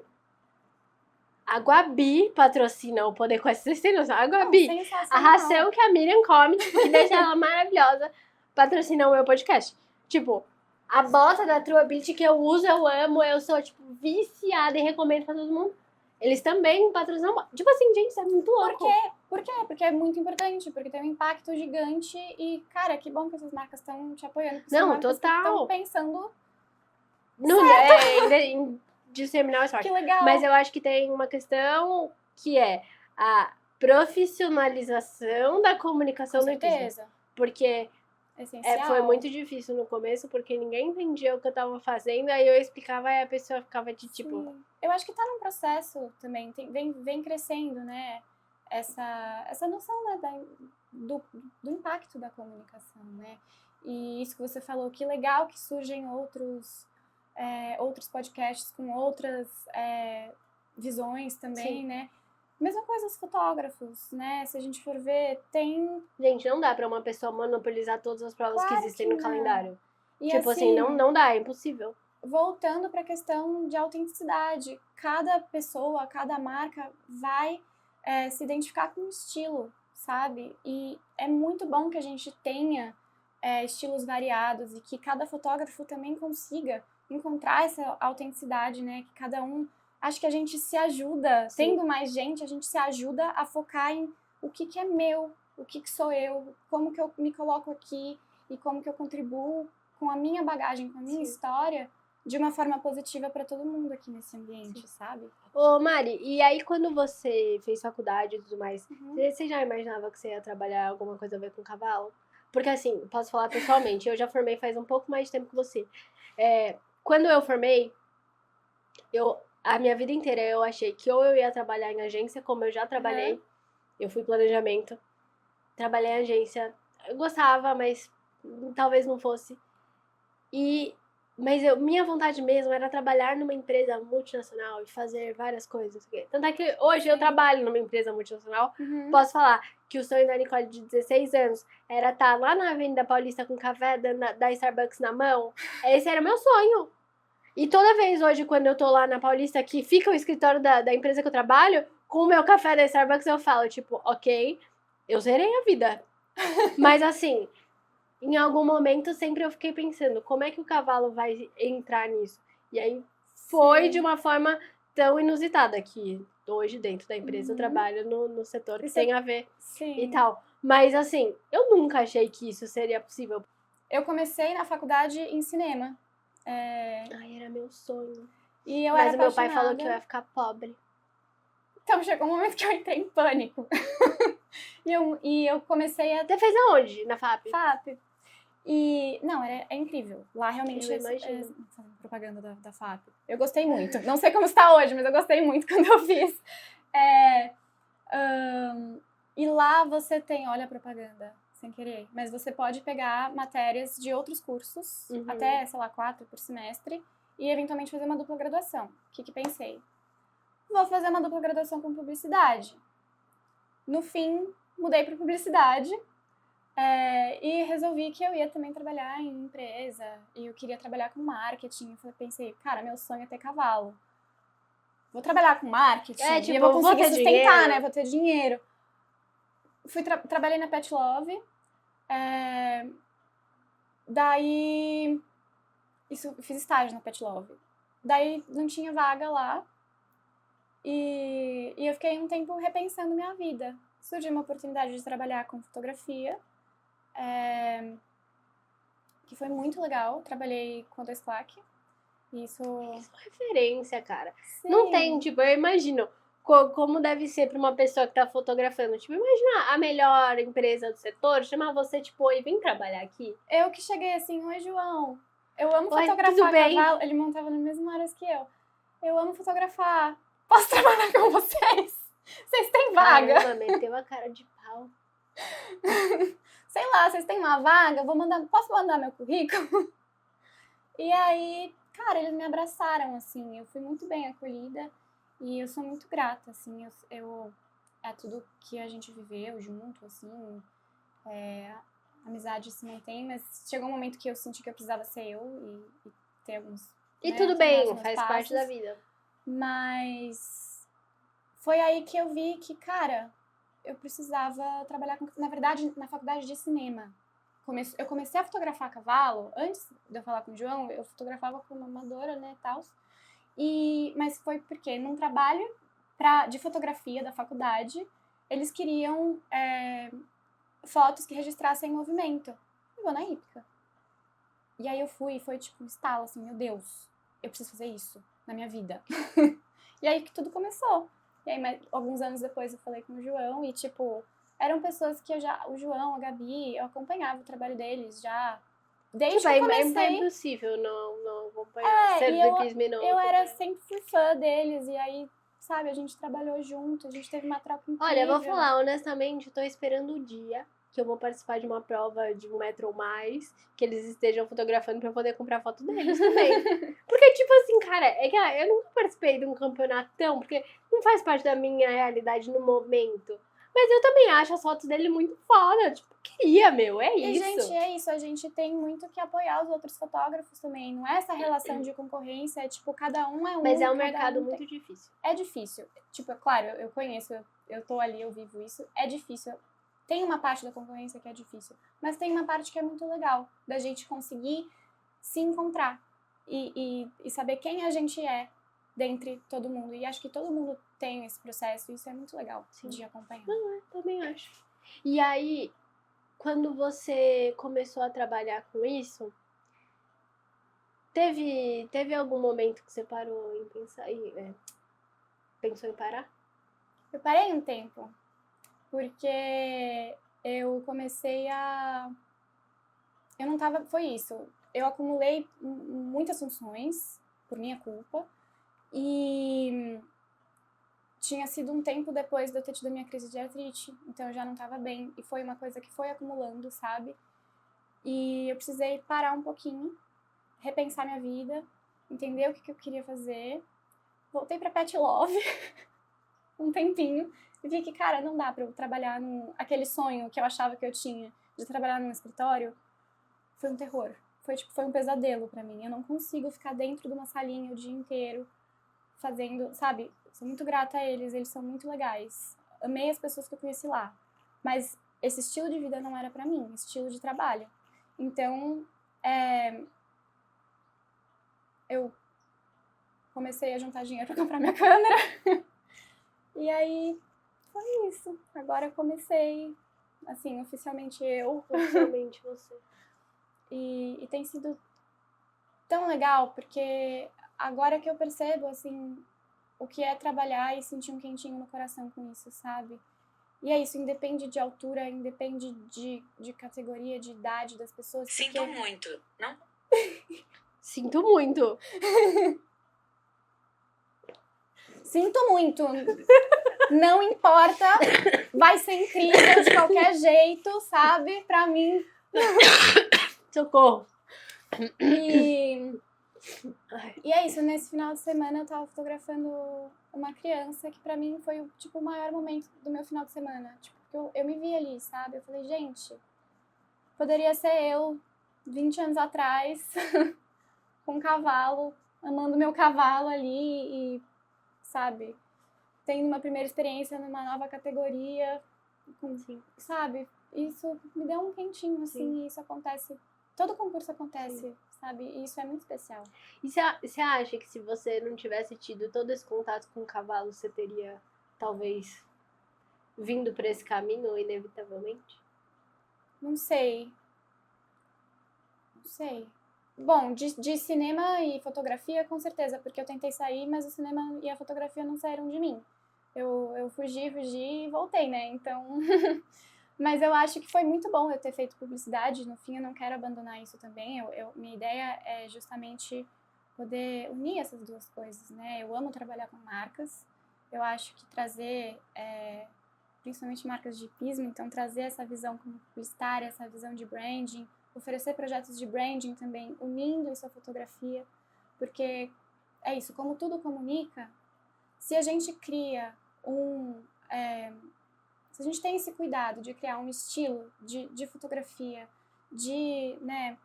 a Guabi patrocina o Poder Quest, vocês têm noção? A Guabi, a Sensacional. ração que a Miriam come, tipo, que deixa ela maravilhosa, patrocina o meu podcast. Tipo, a bota da Truability que eu uso, eu amo, eu sou, tipo, viciada e recomendo pra todo mundo. Eles também patrocinam. Tipo assim, gente, isso é muito louco. Por quê? Porque é muito importante, porque tem um impacto gigante e, cara, que bom que essas marcas estão te apoiando. Porque Não, são marcas que total. estão pensando Em disseminar o esporte. que legal. Mas eu acho que tem uma questão que é a profissionalização da comunicação Com no hipismo. certeza. Porque Essencial. foi muito difícil no começo, porque ninguém entendia o que eu tava fazendo, aí eu explicava e a pessoa ficava de tipo... Sim. Eu acho que tá num processo também, vem crescendo, né, essa noção, né, do impacto da comunicação, né, e isso que você falou, que legal que surgem outros podcasts com outras visões também, Sim. né, mesma coisa os fotógrafos, né, se a gente for ver, tem... Gente, não dá pra uma pessoa monopolizar todas as provas Claro que existem que no não. calendário. E tipo assim, não dá, é impossível. Voltando para a questão de autenticidade, cada pessoa, cada marca vai se identificar com um estilo, sabe? E é muito bom que a gente tenha estilos variados e que cada fotógrafo também consiga encontrar essa autenticidade, né? Que cada um... Acho que a gente se ajuda, Sim. tendo mais gente, a gente se ajuda a focar em o que é meu, o que sou eu, como que eu me coloco aqui e como que eu contribuo com a minha bagagem, com a minha história, de uma forma positiva para todo mundo aqui nesse ambiente, sabe? Ô, Mari, e aí quando você fez faculdade e tudo mais, você já imaginava que você ia trabalhar alguma coisa a ver com cavalo? Porque assim, posso falar pessoalmente, eu já formei faz um pouco mais de tempo que você. Quando eu formei, a minha vida inteira eu achei que ou eu ia trabalhar em agência, como eu já trabalhei, eu fui planejamento, trabalhei em agência, eu gostava, mas talvez não fosse. Mas minha vontade mesmo era trabalhar numa empresa multinacional e fazer várias coisas. Tanto é que hoje eu trabalho numa empresa multinacional. Posso falar que o sonho da Nicole de 16 anos era estar lá na Avenida Paulista com café da Starbucks na mão. Esse era o meu sonho. E toda vez hoje, quando eu tô lá na Paulista, que fica o escritório da empresa que eu trabalho, com o meu café da Starbucks, eu falo, tipo, ok, eu zerei a vida. Mas assim... Em algum momento, sempre eu fiquei pensando, como é que o cavalo vai entrar nisso? E aí, foi de uma forma tão inusitada, que hoje, dentro da empresa, eu trabalho no setor que tem a ver e tal. Mas, assim, eu nunca achei que isso seria possível. Eu comecei na faculdade em cinema. Ai, era meu sonho. E eu Mas era o meu pai apaixonada. falou que eu ia ficar pobre. Então, chegou um momento que eu entrei em pânico. e eu comecei a... Você fez aonde? Na FAP? FAP. E, não, é incrível. Lá realmente fazendo propaganda da FAP. Eu gostei muito. Não sei como está hoje, mas eu gostei muito quando eu fiz. E lá você tem, olha a propaganda, sem querer, mas você pode pegar matérias de outros cursos, até, sei lá, 4 por semestre, e eventualmente fazer uma dupla graduação. O que pensei? Vou fazer uma dupla graduação com publicidade. No fim, mudei para publicidade. E resolvi que eu ia também trabalhar em empresa e eu queria trabalhar com marketing. Eu pensei, cara, meu sonho é ter cavalo. Vou trabalhar com marketing e eu vou conseguir sustentar, dinheiro. Né? Vou ter dinheiro. Trabalhei na Pet Love. Daí, fiz estágio na Pet Love. Daí não tinha vaga lá e eu fiquei um tempo repensando minha vida. Surgiu uma oportunidade de trabalhar com fotografia. Que foi muito legal. Trabalhei com a Dois Claque. Isso é referência, cara. Sim. Não tem, tipo, eu imagino como deve ser pra uma pessoa que tá fotografando. Tipo, imagina a melhor empresa do setor chamar você, tipo, oi, vem trabalhar aqui. Eu que cheguei assim, oi, João, eu amo Oi, fotografar tudo bem? cavalo. Ele montava nas mesmas horas que eu. Eu amo fotografar. Posso trabalhar com vocês? Vocês têm vaga? Caramba, meteu a cara de pau. Sei lá, vocês têm uma vaga? Posso mandar meu currículo? E aí, cara, eles me abraçaram, assim. Eu fui muito bem acolhida e eu sou muito grata, assim. É tudo que a gente viveu junto, assim. A amizade se mantém, mas chegou um momento que eu senti que eu precisava ser eu e ter alguns... E né, tudo tomar os bem, meus faz passos. parte da vida. Mas foi aí que eu vi que, cara, eu precisava trabalhar com... Na verdade, na faculdade de cinema. Eu comecei a fotografar cavalo. Antes de eu falar com o João, eu fotografava como amadora, né, tal. Mas foi porque num trabalho de fotografia da faculdade, eles queriam fotos que registrassem movimento. Eu vou na hípica. E aí eu fui e foi tipo um estalo, assim, meu Deus, eu preciso fazer isso na minha vida. E aí que tudo começou. E aí, alguns anos depois, eu falei com o João e, tipo, eram pessoas que o João, a Gabi, eu acompanhava o trabalho deles já. Desde Tipo, que eu é comecei. impossível não acompanhar. E eu acompanhar. sempre fui fã deles. E aí, sabe, a gente trabalhou junto, a gente teve uma troca incrível. Olha, eu vou falar, honestamente, eu tô esperando o dia que eu vou participar de uma prova de 1 metro ou mais, que eles estejam fotografando pra eu poder comprar foto deles também. Porque, tipo assim, cara, é que eu nunca participei de um campeonatão, porque não faz parte da minha realidade no momento. Mas eu também acho as fotos dele muito foda. Tipo, queria, meu, é E, isso. gente, é isso. A gente tem muito que apoiar os outros fotógrafos também. Não é essa relação de concorrência, é tipo, cada um é um. Mas é um cada mercado um muito difícil. É difícil. Tipo, é claro, eu conheço, eu tô ali, eu vivo isso. É difícil. Tem uma parte da concorrência que é difícil, mas tem uma parte que é muito legal, da gente conseguir se encontrar e saber quem a gente é dentre todo mundo. E acho que todo mundo tem esse processo e isso é muito legal de acompanhar. Não, também acho. E aí, quando você começou a trabalhar com isso, teve algum momento que você parou em pensar pensou em parar? Eu parei um tempo, porque eu comecei a... Eu não tava... Foi isso. Eu acumulei muitas funções, por minha culpa, e tinha sido um tempo depois de eu ter tido a minha crise de artrite, então eu já não tava bem, e foi uma coisa que foi acumulando, sabe? E eu precisei parar um pouquinho, repensar minha vida, entender o que eu queria fazer. Voltei pra Pet Love um tempinho e vi que, cara, não dá pra eu trabalhar aquele sonho que eu achava que eu tinha de trabalhar num escritório. Foi um terror. Foi um pesadelo pra mim. Eu não consigo ficar dentro de uma salinha o dia inteiro fazendo, sabe? Sou muito grata a eles são muito legais. Amei as pessoas que eu conheci lá. Mas esse estilo de vida não era pra mim, estilo de trabalho. Então, eu comecei a juntar dinheiro pra comprar minha câmera. E aí, foi isso. Agora eu comecei, assim, oficialmente eu. Oficialmente você. E tem sido tão legal, porque agora que eu percebo, assim, o que é trabalhar e sentir um quentinho no coração com isso, sabe? E é isso, independe de altura, independe de categoria, de idade das pessoas. Sinto muito, não? Sinto muito. Sinto muito. Não importa, vai ser incrível de qualquer jeito, sabe? Pra mim. Socorro. E é isso, nesse final de semana eu tava fotografando uma criança que pra mim foi tipo, o maior momento do meu final de semana. Tipo, porque eu me vi ali, sabe? Eu falei, gente, poderia ser eu 20 anos atrás, com um cavalo, amando meu cavalo ali e, sabe, tendo uma primeira experiência numa nova categoria, sabe? Isso me deu um quentinho, assim, e isso acontece, todo concurso acontece, sabe? E isso é muito especial. E você acha que se você não tivesse tido todo esse contato com o cavalo, você teria, talvez, vindo por esse caminho, inevitavelmente? Não sei. Bom, de cinema e fotografia, com certeza, porque eu tentei sair, mas o cinema e a fotografia não saíram de mim. eu fugi e voltei, né? Então, mas eu acho que foi muito bom eu ter feito publicidade. No fim, eu não quero abandonar isso também. Minha ideia é justamente poder unir essas duas coisas, né? Eu amo trabalhar com marcas. Eu acho que trazer, principalmente marcas de hipismo, então trazer essa visão como publicitária, essa visão de branding, oferecer projetos de branding também, unindo isso à fotografia, porque é isso, como tudo comunica, se a gente cria se a gente tem esse cuidado de criar um estilo de fotografia, né,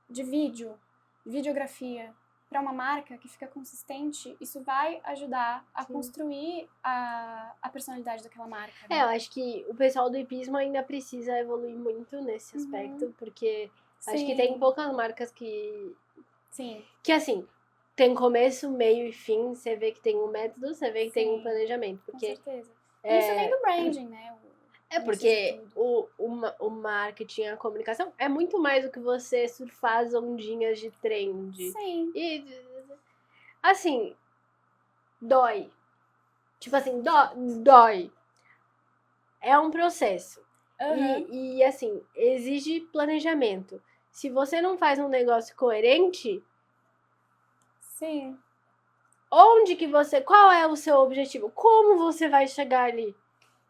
de vídeo, videografia, para uma marca que fica consistente, isso vai ajudar a construir a personalidade daquela marca. Né? Eu acho que o pessoal do hipismo ainda precisa evoluir muito nesse aspecto, porque acho que tem poucas marcas que... Sim. Que assim, tem começo, meio e fim, você vê que tem um método, você vê que tem um planejamento. Porque, com certeza. Isso vem do branding, né? Porque o marketing, a comunicação é muito mais do que você surfar as ondinhas de trend. Sim. E, assim, dói. Tipo assim, dói. É um processo. E, assim, exige planejamento. Se você não faz um negócio coerente... Sim. Onde que você... Qual é o seu objetivo? Como você vai chegar ali?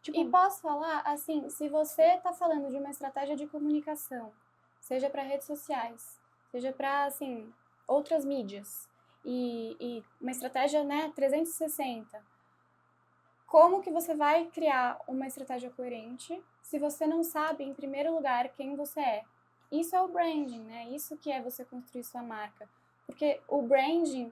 Tipo... E posso falar, assim, se você tá falando de uma estratégia de comunicação, seja para redes sociais, seja para, assim, outras mídias, e uma estratégia, né, 360, como que você vai criar uma estratégia coerente se você não sabe, em primeiro lugar, quem você é? Isso é o branding, né? Isso que é você construir sua marca. Porque o branding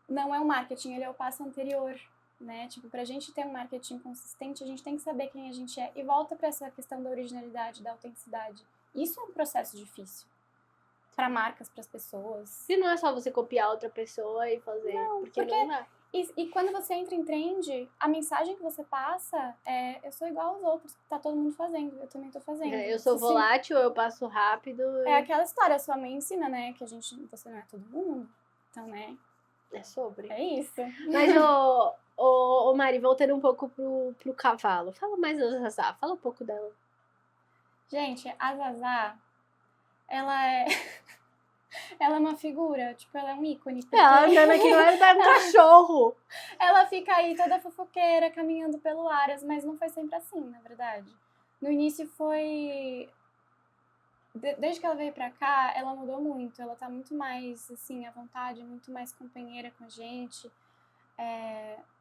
não é o marketing, ele é o passo anterior, né? Tipo, pra gente ter um marketing consistente, a gente tem que saber quem a gente é. E volta pra essa questão da originalidade, da autenticidade. Isso é um processo difícil. Pra marcas, pras pessoas. E não é só você copiar outra pessoa e fazer. Não, porque não dá. E quando você entra em trend, a mensagem que você passa é: eu sou igual aos outros, tá todo mundo fazendo, eu também tô fazendo. Eu sou volátil, eu passo rápido. É aquela história, sua mãe ensina, né? Que você não é todo mundo. Então, né? É sobre. É isso. Mas, ô Mari, voltando um pouco pro cavalo. Fala mais da Zazá, fala um pouco dela. Gente, a Zazá, ela é... ela é uma figura, tipo, ela é um ícone. Porque... Ela andando aqui não era um cachorro. Ela fica aí toda fofoqueira, caminhando pelo Aras, mas não foi sempre assim, na verdade. No início foi... Desde que ela veio pra cá, ela mudou muito. Ela tá muito mais, assim, à vontade, muito mais companheira com a gente.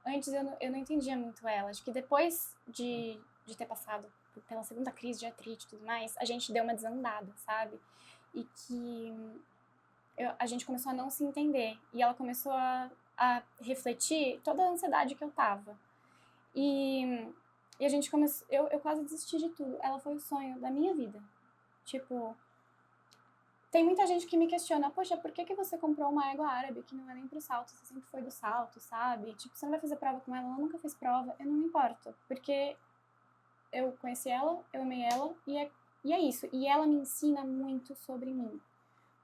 Antes eu não entendia muito ela. Acho que depois de ter passado pela segunda crise de artrite e tudo mais, a gente deu uma desandada, sabe? E que a gente começou a não se entender. E ela começou a refletir toda a ansiedade que eu tava. E a gente começou... Eu quase desisti de tudo. Ela foi o sonho da minha vida. Tipo... Tem muita gente que me questiona, poxa, por que você comprou uma égua árabe que não é nem pro salto, você sempre foi do salto, sabe? Tipo, você não vai fazer prova com ela nunca fez prova, eu não me importo, porque eu conheci ela, eu amei ela, e é isso. E ela me ensina muito sobre mim,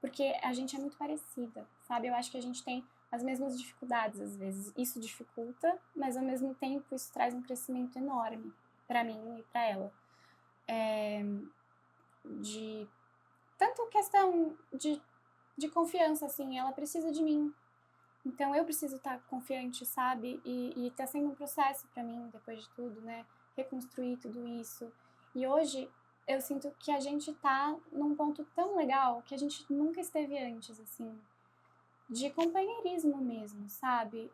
porque a gente é muito parecida, sabe? Eu acho que a gente tem as mesmas dificuldades às vezes. Isso dificulta, mas ao mesmo tempo isso traz um crescimento enorme pra mim e pra ela. Tanto questão de confiança, assim, ela precisa de mim. Então eu preciso estar confiante, sabe? E tá sendo um processo pra mim, depois de tudo, né? Reconstruir tudo isso. E hoje eu sinto que a gente tá num ponto tão legal que a gente nunca esteve antes, assim. De companheirismo mesmo, sabe?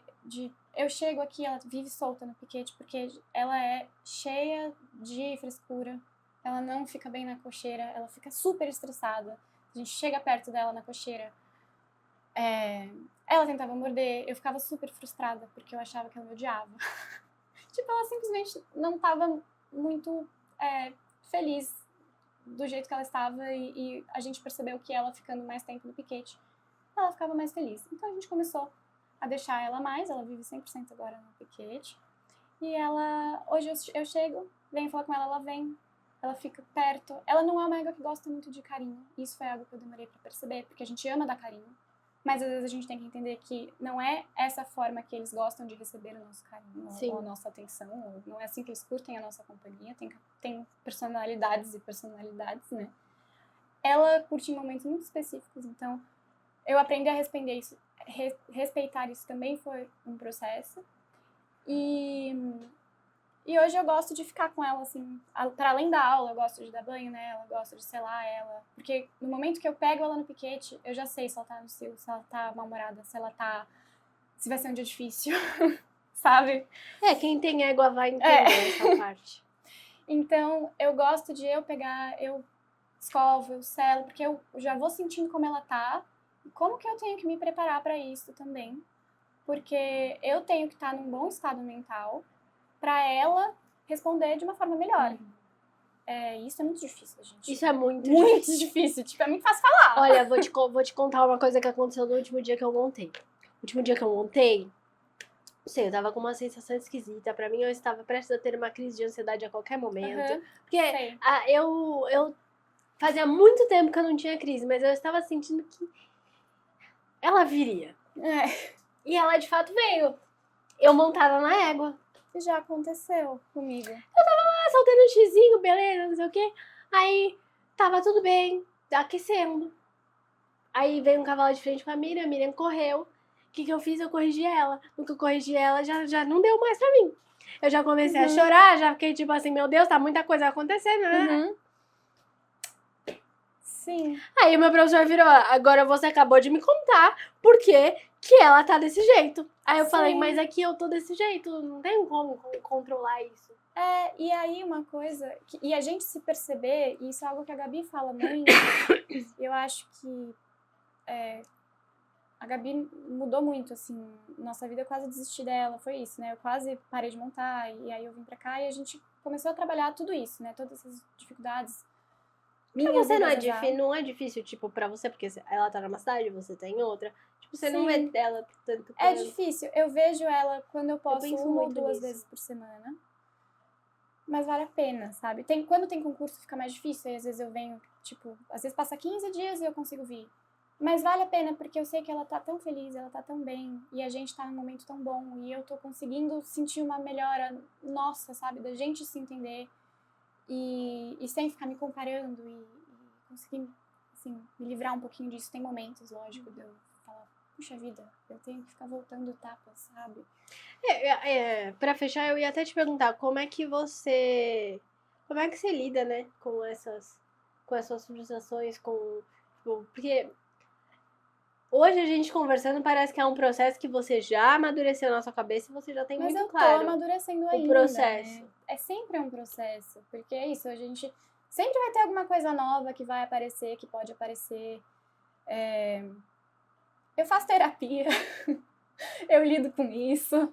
Eu chego aqui, ela vive solta no piquete porque ela é cheia de frescura. Ela não fica bem na cocheira, ela fica super estressada. A gente chega perto dela na cocheira, ela tentava morder, eu ficava super frustrada porque eu achava que ela me odiava. Tipo, ela simplesmente não estava muito feliz do jeito que ela estava e a gente percebeu que ela ficando mais tempo no piquete, ela ficava mais feliz. Então a gente começou a deixar ela mais, ela vive 100% agora no piquete. E ela, hoje eu chego, venho falar com ela, ela vem. Ela fica perto. Ela não é uma égua que gosta muito de carinho. Isso foi algo que eu demorei pra perceber, porque a gente ama dar carinho. Mas às vezes a gente tem que entender que não é essa forma que eles gostam de receber o nosso carinho, Sim. ou a nossa atenção, ou não é assim que eles curtem a nossa companhia, tem personalidades e personalidades, né? Ela curte em momentos muito específicos, então eu aprendi a respeitar isso também foi um processo. E hoje eu gosto de ficar com ela, assim, para além da aula, eu gosto de dar banho nela, eu gosto de selar ela. Porque no momento que eu pego ela no piquete, eu já sei se ela tá no cio, se ela tá mal-humorada, se vai ser um dia difícil, sabe? Quem tem égua vai entender essa parte. Então, eu gosto de eu escovo, eu selo, porque eu já vou sentindo como ela tá, e como que eu tenho que me preparar para isso também. Porque eu tenho que estar num bom estado mental para ela responder de uma forma melhor. Isso é muito difícil, gente. Isso é muito difícil. Tipo, é muito fácil falar. Olha, vou te contar uma coisa que aconteceu no último dia que eu montei. No último dia que eu montei, não sei, eu tava com uma sensação esquisita. Pra mim, eu estava prestes a ter uma crise de ansiedade a qualquer momento. Porque eu fazia muito tempo que eu não tinha crise, mas eu estava sentindo que ela viria. E ela, de fato, veio. Eu montada na égua. Já aconteceu comigo. Eu tava lá, soltando um xizinho, beleza, não sei o quê. Aí, tava tudo bem, aquecendo. Aí veio um cavalo de frente com a Miriam correu. O que eu fiz? Eu corrigi ela. No que eu corrigi ela, já não deu mais pra mim. Eu já comecei a chorar, já fiquei tipo assim, meu Deus, tá muita coisa acontecendo, né? Sim. Aí o meu professor virou, agora você acabou de me contar por que ela tá desse jeito. Aí eu falei, mas aqui eu tô desse jeito, não tem como controlar isso. E aí uma coisa, e a gente se perceber, e isso é algo que a Gabi fala muito, eu acho que a Gabi mudou muito, assim, nossa vida, eu quase desisti dela, foi isso, né? Eu quase parei de montar, e aí eu vim pra cá e a gente começou a trabalhar tudo isso, né? Todas essas dificuldades. Pra você não é difícil, tipo, pra você, porque ela tá numa cidade, você tá em outra. Tipo, você não vê ela tanto. É difícil, eu vejo ela quando eu posso uma ou duas vezes por semana. Mas vale a pena, sabe? Quando tem concurso fica mais difícil, aí às vezes eu venho, tipo, às vezes passa 15 dias e eu consigo vir. Mas vale a pena, porque eu sei que ela tá tão feliz, ela tá tão bem, e a gente tá num momento tão bom, e eu tô conseguindo sentir uma melhora nossa, sabe? Da gente se entender, e sem ficar me comparando, e conseguir, assim, me livrar um pouquinho disso. Tem momentos, lógico, de eu falar, puxa vida, eu tenho que ficar voltando etapas, sabe? Pra fechar, eu ia até te perguntar, como é que você lida, né, com essas frustrações, porque hoje a gente conversando parece que é um processo que você já amadureceu na sua cabeça e você já tem muito claro. Mas eu tô amadurecendo ainda, o processo. Né? É sempre um processo, porque é isso, a gente sempre vai ter alguma coisa nova que vai aparecer, que pode aparecer. Eu faço terapia, eu lido com isso.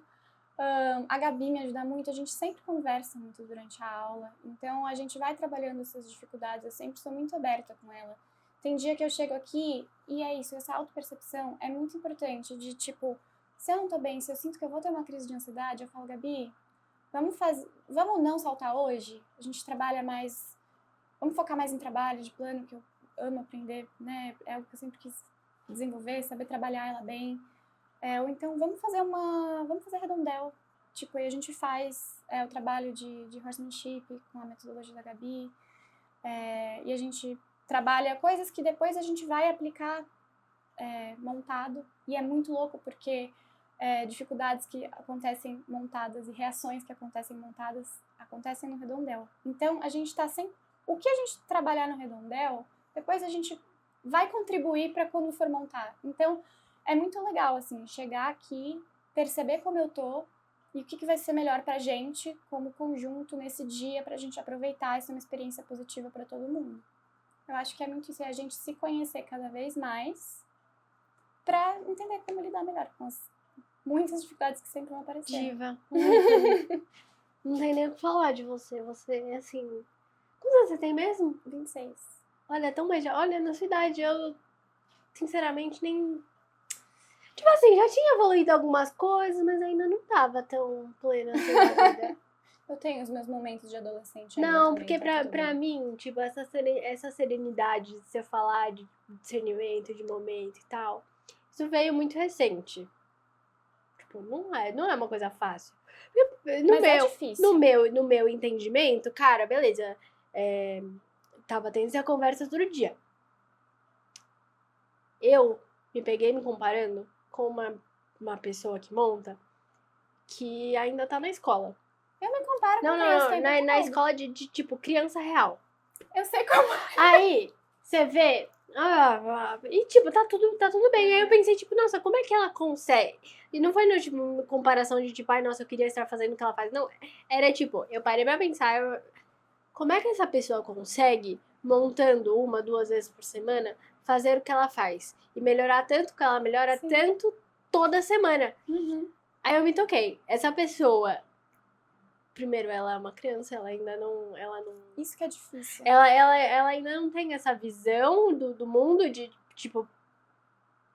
A Gabi me ajuda muito, a gente sempre conversa muito durante a aula, então a gente vai trabalhando essas dificuldades, eu sempre sou muito aberta com ela. Tem dia que eu chego aqui e é isso, essa autopercepção é muito importante, de tipo, se eu não tô bem, se eu sinto que eu vou ter uma crise de ansiedade, eu falo, Gabi, vamos não saltar hoje? A gente trabalha mais, vamos focar mais em trabalho de plano, que eu amo aprender, né? É algo que eu sempre quis desenvolver, saber trabalhar ela bem. Ou então, vamos fazer redondel. Tipo, aí a gente faz o trabalho de horsemanship com a metodologia da Gabi. E a gente trabalha coisas que depois a gente vai aplicar montado. E é muito louco porque dificuldades que acontecem montadas e reações que acontecem montadas acontecem no redondel. Então, a gente tá sempre... O que a gente trabalhar no redondel, depois a gente vai contribuir para quando for montar. Então, é muito legal, assim, chegar aqui, perceber como eu tô e o que vai ser melhor pra gente como conjunto nesse dia, pra gente aproveitar. Isso é uma experiência positiva pra todo mundo. Eu acho que é muito isso, é a gente se conhecer cada vez mais pra entender como lidar melhor com as muitas dificuldades que sempre vão aparecer. Diva. Não tem nem o que falar de você. Você, assim... Quantos anos você tem mesmo? 26. Olha, tão mais... Olha, na sua idade, eu... Sinceramente, nem... Tipo assim, já tinha evoluído algumas coisas, mas ainda não tava tão plena assim na vida. Eu tenho os meus momentos de adolescente. Não, porque pra mim, tipo, essa serenidade de você falar de discernimento, de momento e tal, Isso veio muito recente. Tipo, não é uma coisa fácil. Mas é difícil. No meu entendimento, cara, beleza. Tava tendo essa conversa outro dia. Eu me peguei me comparando com uma pessoa que monta que ainda tá na escola. Eu me comparo com Não, criança tem muito na medo. escola de tipo criança real. Eu sei como. Aí, você vê. E tipo, tá tudo bem. Aí eu pensei, tipo, nossa, como é que ela consegue? E não foi no tipo, comparação de tipo, ai, nossa, eu queria estar fazendo o que ela faz. Não, era tipo, eu parei pra pensar, como é que essa pessoa consegue, montando 1, 2 vezes por semana, fazer o que ela faz? E melhorar tanto que ela melhora Sim. tanto toda semana. Uhum. Aí eu me toquei. Essa pessoa, primeiro, ela é uma criança, ela não. Isso que é difícil. Ela ainda não tem essa visão do mundo de, tipo,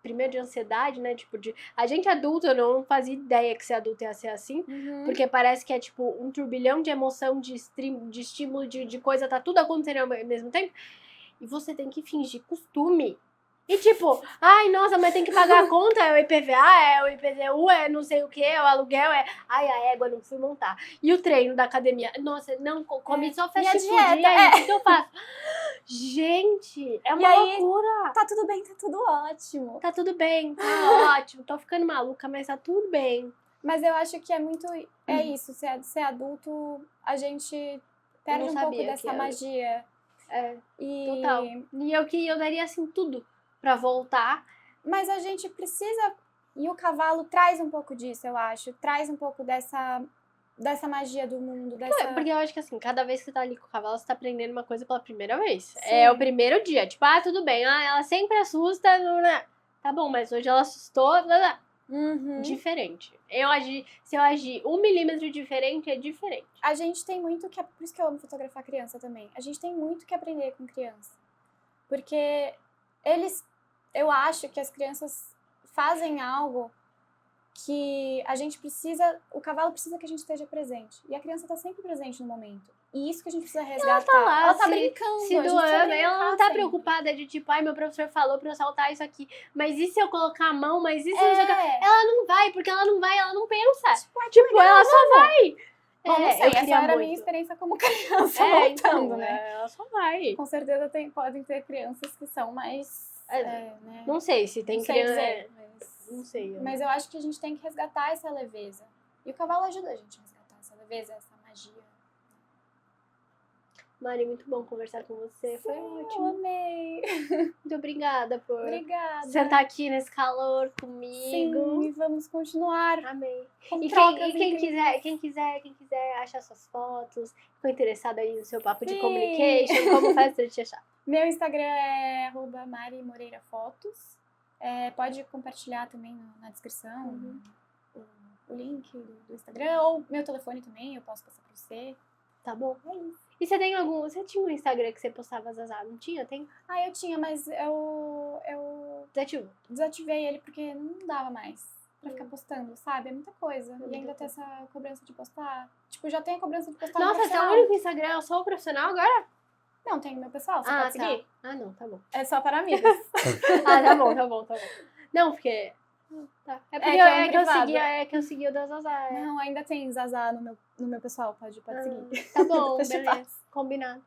primeiro de ansiedade, né? Tipo, a gente adulta, eu não fazia ideia que ser adulto ia ser assim. Uhum. Porque parece que é, tipo, um turbilhão de emoção, de estímulo, de coisa, tá tudo acontecendo ao mesmo tempo. E você tem que fingir costume. E tipo, ai, nossa, mas tem que pagar a conta, é o IPVA, é o IPTU, é não sei o que, é o aluguel, ai, a égua, não fui montar. E o treino da academia, nossa, não, comi só fast food, dieta, e aí, o que eu faço? Gente, é uma loucura. Tá tudo bem, tá tudo ótimo. Tá tudo bem, tá ótimo, tô ficando maluca, mas tá tudo bem. Mas eu acho que é muito, isso, ser adulto, a gente perde um pouco dessa magia. Total. E eu daria, assim, tudo pra voltar. Mas a gente precisa, e o cavalo traz um pouco disso, eu acho, traz um pouco dessa magia do mundo, Porque eu acho que, assim, cada vez que você tá ali com o cavalo, você tá aprendendo uma coisa pela primeira vez. Sim. É o primeiro dia. Tipo, tudo bem. Ela sempre assusta. Tá bom, mas hoje ela assustou. Uhum. Diferente. Se eu agir 1 milímetro diferente, é diferente. A gente tem muito que... Por isso que eu amo fotografar criança também. A gente tem muito que aprender com criança. Porque eu acho que as crianças fazem algo que a gente precisa... O cavalo precisa que a gente esteja presente. E a criança tá sempre presente no momento. E isso que a gente precisa resgatar. Ela tá lá, ela tá brincando. Se doando. Ela não tá preocupada de tipo, meu professor falou pra eu saltar isso aqui. Mas e se eu colocar a mão? Mas e se eu jogar? Ela não vai, porque ela não pensa. Tipo, ela só vai. Bom, não sei, essa era a minha experiência como criança montando, então, né? Ela só vai. Com certeza podem ter crianças que são mais... né? Não sei se tem criança... Não sei. Mas eu acho que a gente tem que resgatar essa leveza. E o cavalo ajuda a gente a resgatar essa leveza, essa magia. Mari, muito bom conversar com você. Foi ótimo. Eu amei. Muito obrigada por Obrigada. sentar aqui nesse calor comigo. Sim, e vamos continuar. Amei. E quem quiser achar suas fotos, ficou interessado aí no seu papo de communication, como faz pra te achar? Meu Instagram é @marimoreirafotos. Pode compartilhar também na descrição o link do Instagram, ou meu telefone também, eu posso passar pra você. Tá bom? É isso. E você tinha um Instagram que você postava Zazá, não tinha? Tem? Eu tinha, mas eu desativei ele porque não dava mais pra ficar postando, sabe? É muita coisa. E ainda tem essa cobrança de postar. Tipo, já tem a cobrança de postar. Nossa, você é o único Instagram, eu sou o profissional agora? Não, tem o meu pessoal, você pode seguir. Não, tá bom. É só para amigos. Tá bom. Não, porque... Tá. É porque que eu segui o da Zazá. Não, ainda tem Zazá no meu pessoal, pode seguir. Tá bom, beleza. Combinado.